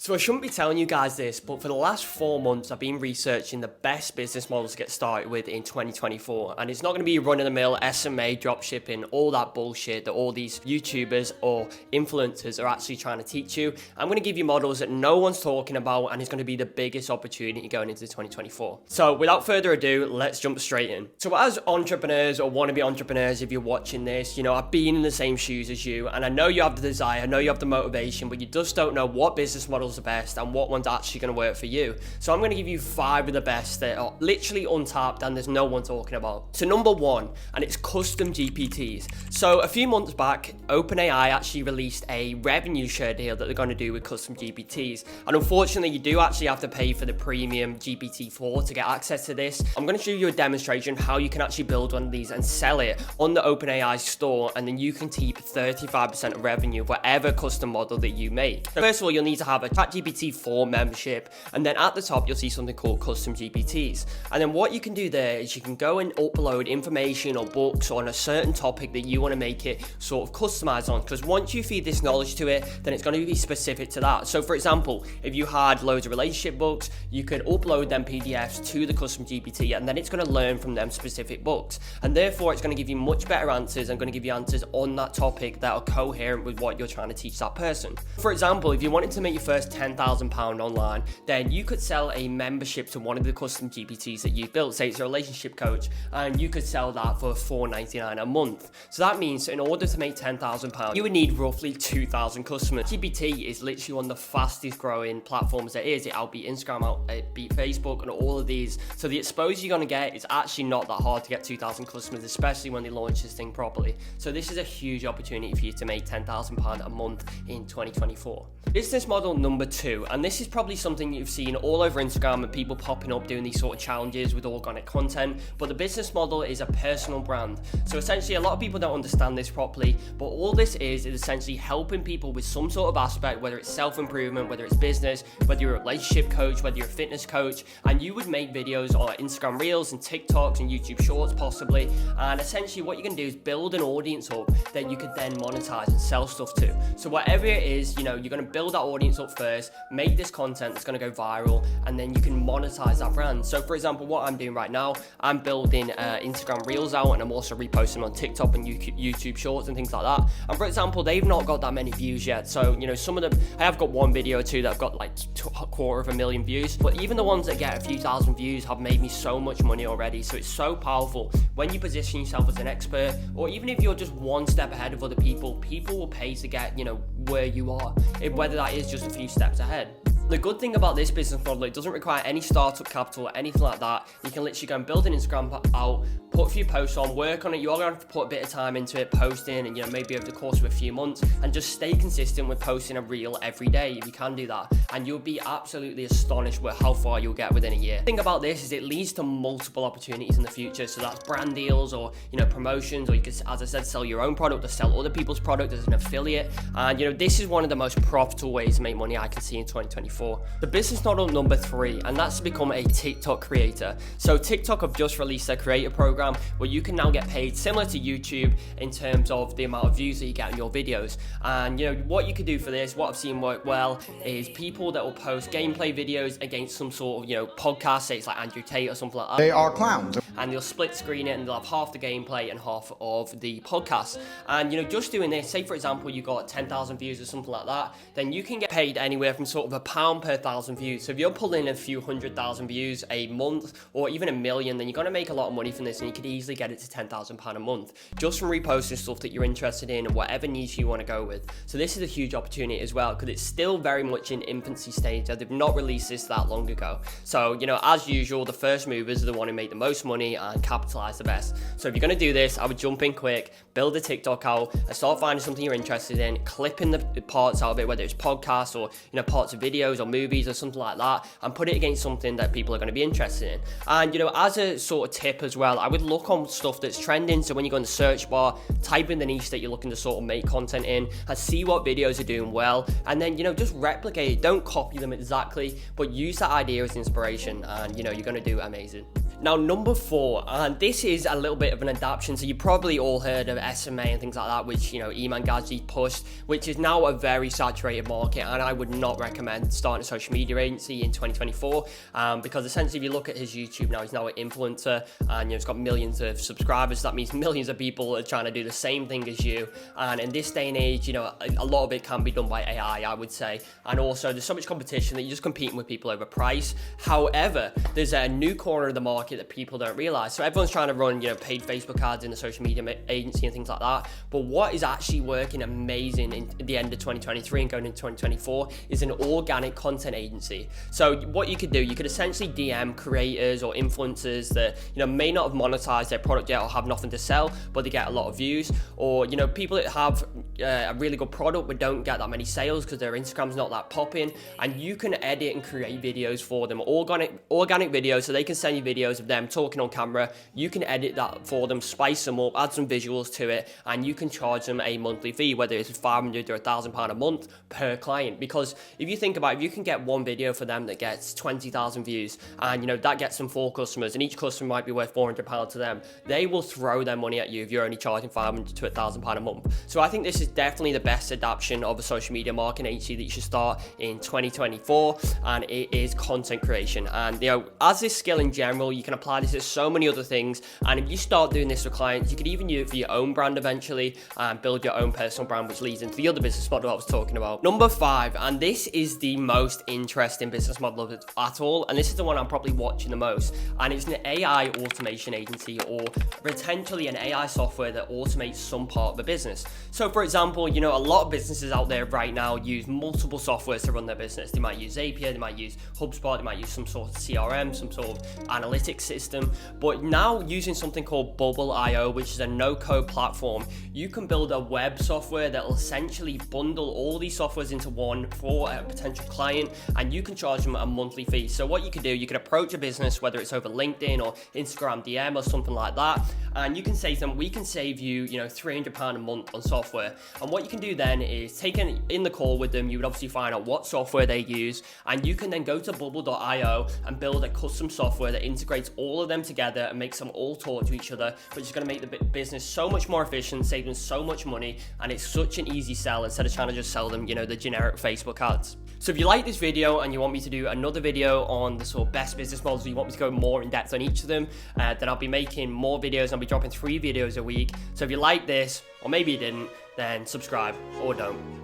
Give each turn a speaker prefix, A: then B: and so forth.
A: So I shouldn't be telling you guys this, but for the last 4 months, I've been researching the best business models to get started with in 2024. And it's not going to be run-of-the-mill SMA, dropshipping, all that bullshit that all these YouTubers or influencers are actually trying to teach you. I'm going to give you models that no one's talking about, and it's going to be the biggest opportunity going into 2024. So without further ado, let's jump straight in. So as entrepreneurs or wannabe entrepreneurs, if you're watching this, I've been in the same shoes as you, and I know you have the desire, I know you have the motivation, but you just don't know what business models the best and what one's actually going to work for you. So I'm going to give you 5 of the best that are literally untapped and there's no one talking about. So number 1, and it's custom GPTs. So a few months back, OpenAI actually released a revenue share deal that they're going to do with custom GPTs. And unfortunately, you do actually have to pay for the premium GPT-4 to get access to this. I'm going to show you a demonstration how you can actually build one of these and sell it on the OpenAI store, and then you can keep 35% of revenue of whatever custom model that you make. So first of all, you'll need to have a ChatGPT 4 membership, and then at the top you'll see something called custom GPTs. And then what you can do there is you can go and upload information or books on a certain topic that you want to make it sort of customized on, because once you feed this knowledge to it, then it's going to be specific to that. So for example, if you had loads of relationship books, you could upload them PDFs to the custom GPT, and then it's going to learn from them specific books, and therefore it's going to give you much better answers and going to give you answers on that topic that are coherent with what you're trying to teach that person. For example, if you wanted to make your first £10,000 online, then you could sell a membership to one of the custom GPTs that you've built. Say it's a relationship coach, and you could sell that for $4.99 a month. So that means in order to make £10,000, you would need roughly 2,000 customers. GPT is literally one of the fastest growing platforms there is. It outbeat Instagram, it beat Facebook, and all of these. So the exposure you're going to get is actually not that hard to get 2,000 customers, especially when they launch this thing properly. So this is a huge opportunity for you to make £10,000 a month in 2024. Business model number 2, and this is probably something you've seen all over Instagram and people popping up doing these sort of challenges with organic content, but the business model is a personal brand. So essentially a lot of people don't understand this properly, but all this is essentially helping people with some sort of aspect, whether it's self-improvement, whether it's business, whether you're a relationship coach, whether you're a fitness coach, and you would make videos on Instagram Reels and TikToks and YouTube Shorts possibly, and essentially what you can do is build an audience up that you could then monetize and sell stuff to. So whatever it is, you're going to build that audience up first, make this content that's going to go viral, and then you can monetize that brand. So for example, what I'm doing right now, I'm building Instagram Reels out, and I'm also reposting on TikTok and YouTube Shorts and things like that. And for example, they've not got that many views yet. So some of them, I have got one video or two that have got like 250,000 views, but even the ones that get a few thousand views have made me so much money already. So it's so powerful when you position yourself as an expert, or even if you're just one step ahead of other people will pay to get where you are, whether that is just a few steps ahead. The good thing about this business model, it doesn't require any startup capital or anything like that. You can literally go and build an Instagram out, put a few posts on, work on it. You're going to have to put a bit of time into it, posting, and maybe over the course of a few months, and just stay consistent with posting a reel every day if you can do that. And you'll be absolutely astonished with how far you'll get within a year. The thing about this is it leads to multiple opportunities in the future. So that's brand deals, or promotions, or you can, as I said, sell your own product or sell other people's product as an affiliate. And this is one of the most profitable ways to make money I can see in 2024. The business model number 3, and that's to become a TikTok creator. So TikTok have just released their creator program where you can now get paid similar to YouTube in terms of the amount of views that you get on your videos. And what you could do for this, what I've seen work well, is people that will post gameplay videos against some sort of podcast, say it's like Andrew Tate or something like that.
B: They are clowns.
A: And they'll split screen it, and they'll have half the gameplay and half of the podcast. And just doing this, say for example you got 10,000 views or something like that, then you can get paid anywhere from sort of £1 per 1,000 views. So if you're pulling a few 100,000 views a month, or even 1 million, then you're going to make a lot of money from this, and you could easily get it to £10,000 a month just from reposting stuff that you're interested in, or whatever niche you want to go with. So this is a huge opportunity as well, because it's still very much in infancy stage. They've not released this that long ago. So as usual, the first movers are the one who make the most money and capitalize the best. So if you're going to do this, I would jump in quick, build a TikTok out, and start finding something you're interested in, clipping the parts out of it, whether it's podcasts or parts of videos or movies or something like that, and put it against something that people are going to be interested in. And as a sort of tip as well, I would look on stuff that's trending. So when you go in the search bar, type in the niche that you're looking to sort of make content in, and see what videos are doing well, and then just replicate it. Don't copy them exactly, but use that idea as inspiration, and you're going to do amazing. Now, number 4, and this is a little bit of an adaptation, so you probably all heard of SMA and things like that, which, you know, Iman Gadzhi pushed, which is now a very saturated market, and I would not recommend starting a social media agency in 2024, because essentially if you look at his YouTube now, he's now an influencer, and, you know, he's got millions of subscribers. That means millions of people are trying to do the same thing as you, and in this day and age, you know, a lot of it can be done by AI, I would say, and also there's so much competition that you're just competing with people over price. However, there's a new corner of the market that people don't realize. So everyone's trying to run, you know, paid Facebook ads in the social media agency and things like that, but what is actually working amazing in the end of 2023 and going into 2024 is an organic content agency. So what you could do, you could essentially DM creators or influencers that, you know, may not have monetized their product yet or have nothing to sell, but they get a lot of views, or, you know, people that have a really good product but don't get that many sales because their Instagram's not that popping, and you can edit and create videos for them, organic videos, so they can send you videos of them talking on camera. You can edit that for them, spice them up, add some visuals to it, and you can charge them a monthly fee, whether it's £500 or £1,000 a month per client. Because if you think about it, if you can get one video for them that gets 20,000 views, and, you know, that gets them 4 customers, and each customer might be worth £400 to them, they will throw their money at you if you're only charging £500 to £1,000 a month. So I think this is definitely the best adaptation of a social media marketing agency that you should start in 2024, and it is content creation. And, you know, as this skill in general, you can apply this to so many other things, and if you start doing this with clients, you could even use it for your own brand eventually and build your own personal brand, which leads into the other business model I was talking about. Number 5, and this is the most interesting business model of it at all, and this is the one I'm probably watching the most, and it's an AI automation agency, or potentially an AI software that automates some part of the business. So for example, you know, a lot of businesses out there right now use multiple softwares to run their business. They might use Zapier, they might use HubSpot, they might use some sort of CRM, some sort of analytics system, but now using something called Bubble.io, which is a no-code platform, you can build a web software that will essentially bundle all these softwares into one for a potential client, and you can charge them a monthly fee. So what you could do, you could approach a business, whether it's over LinkedIn or Instagram DM or something like that, and you can say to them, we can save you, you know, £300 a month on software. And what you can do then is in the call with them, you would obviously find out what software they use, and you can then go to Bubble.io and build a custom software that integrates all of them together and makes them all talk to each other, which is going to make the business so much more efficient, save them so much money, and it's such an easy sell instead of trying to just sell them, you know, the generic Facebook ads. So if you like this video and you want me to do another video on the sort of best business models, or you want me to go more in depth on each of them, then I'll be making more videos. I'll be dropping 3 videos a week. So if you like this, or maybe you didn't, then subscribe or don't.